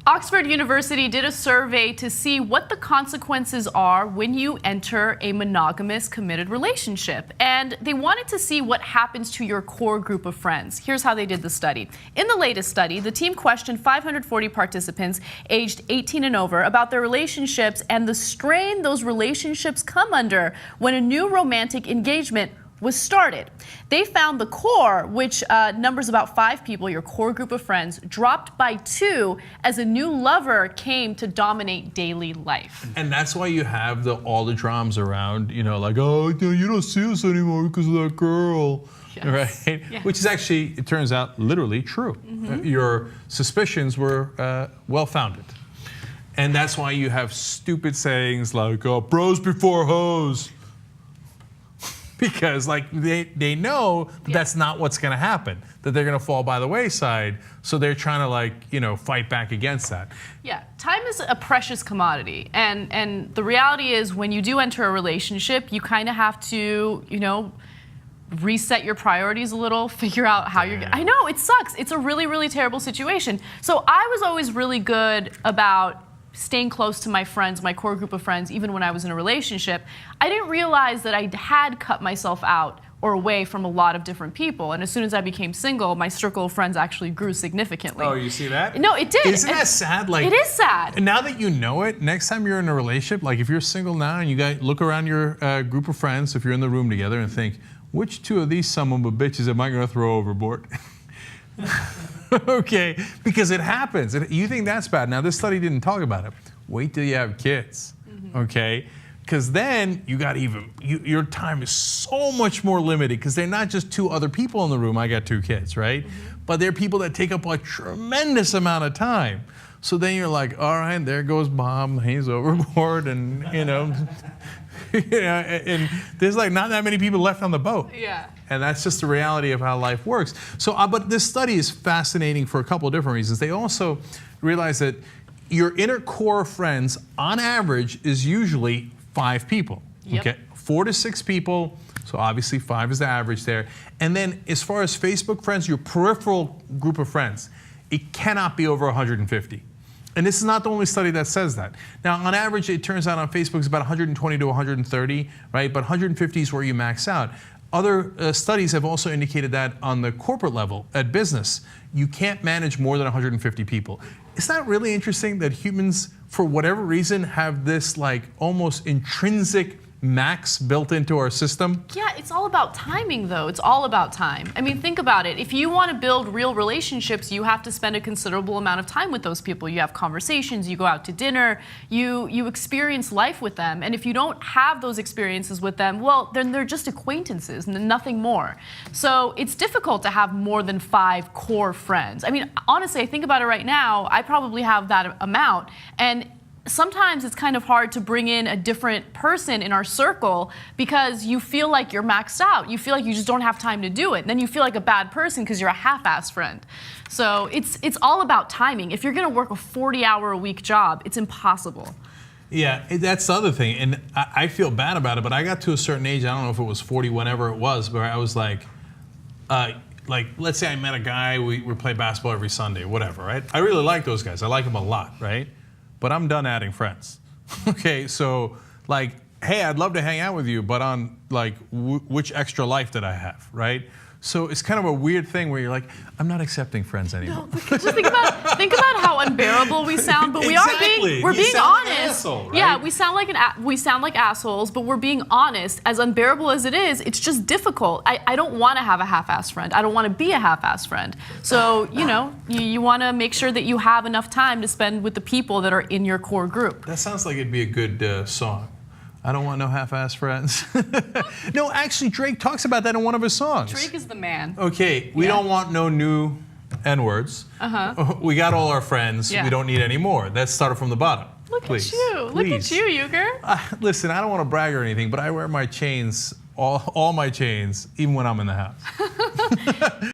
Oxford University did a survey to see what the consequences are when you enter a monogamous committed relationship. And they wanted to see what happens to your core group of friends. Here's how they did the study. In the latest study, the team questioned 540 participants aged 18 and over about their relationships and the strain those relationships come under when a new romantic engagement was started. They found the core, which numbers about 5 people, your core group of friends, dropped by 2 as a new lover came to dominate daily life. And that's why you have all the dramas around, like, oh, you don't see us anymore because of that girl. Yes. Right? Yeah. Which is actually, it turns out, literally true. Mm-hmm. Your suspicions were well-founded. And that's why you have stupid sayings like, oh, bros before hoes. Because they know that's not what's going to happen, that they're going to fall by the wayside. So they're trying to fight back against that. Yeah, time is a precious commodity. And the reality is when you do enter a relationship, you kind of have to, reset your priorities a little, figure out how you're, I know, it sucks. It's a really, really terrible situation. So I was always really good about staying close to my friends, my core group of friends, even when I was in a relationship. I didn't realize that I had cut myself out or away from a lot of different people. And as soon as I became single, my circle of friends actually grew significantly. Oh, you see that? No, it did. Isn't that sad? It is sad. And now that you know it, next time you're in a relationship, like if you're single now and you guys look around your group of friends, if you're in the room together, and think, which 2 of these son of a bitches am I going to throw overboard? Okay, because it happens. You think that's bad. Now, this study didn't talk about it. Wait till you have kids, okay? Because then you got your time is so much more limited because they're not just 2 other people in the room. I got 2 kids, right? But they're people that take up a tremendous amount of time. So then you're like, all right, there goes Bob. He's overboard, and and there's not that many people left on the boat. Yeah. And that's just the reality of how life works. So, but this study is fascinating for a couple of different reasons. They also realize that your inner core of friends, on average, is usually 5 people. Yep. Okay, 4 to 6 people. So obviously 5 is the average there. And then as far as Facebook friends, your peripheral group of friends, it cannot be over 150. And this is not the only study that says that. Now, on average, it turns out on Facebook it's about 120 to 130, right? But 150 is where you max out. Other studies have also indicated that on the corporate level, at business, you can't manage more than 150 people. Isn't that really interesting that humans, for whatever reason, have this almost intrinsic max built into our system? Yeah, it's all about timing, though. It's all about time. I mean, think about it. If you want to build real relationships, you have to spend a considerable amount of time with those people. You have conversations, you go out to dinner, you experience life with them. And if you don't have those experiences with them, well, then they're just acquaintances and nothing more. So it's difficult to have more than 5 core friends. I mean, honestly, I think about it right now, I probably have that amount. And sometimes it's kind of hard to bring in a different person in our circle because you feel like you're maxed out. You feel like you just don't have time to do it. And then you feel like a bad person because you're a half-assed friend. So it's all about timing. If you're going to work a 40-hour-a-week job, it's impossible. Yeah, that's the other thing. And I feel bad about it, but I got to a certain age, I don't know if it was 40, whenever it was, where I was like, let's say I met a guy, we play basketball every Sunday, whatever, right? I really like those guys. I like them a lot, right? But I'm done adding friends. Okay, so hey, I'd love to hang out with you, but on which extra life did I have, right? So it's kind of a weird thing where you're like, I'm not accepting friends anymore. No, just think about how unbearable we sound, but we're being honest. Like an asshole, right? Yeah, we sound like assholes, but we're being honest. As unbearable as it is, it's just difficult. I don't want to have a half-assed friend. I don't want to be a half-assed friend. So you want to make sure that you have enough time to spend with the people that are in your core group. That sounds like it'd be a good song. I don't want no half-assed friends. No, actually, Drake talks about that in one of his songs. Drake is the man. Okay, we don't want no new N-words. We got all our friends. Yeah. We don't need any more. Let's start from the bottom. Look at you. Look at you, Uger. Listen, I don't want to brag or anything, but I wear my chains, all my chains, even when I'm in the house.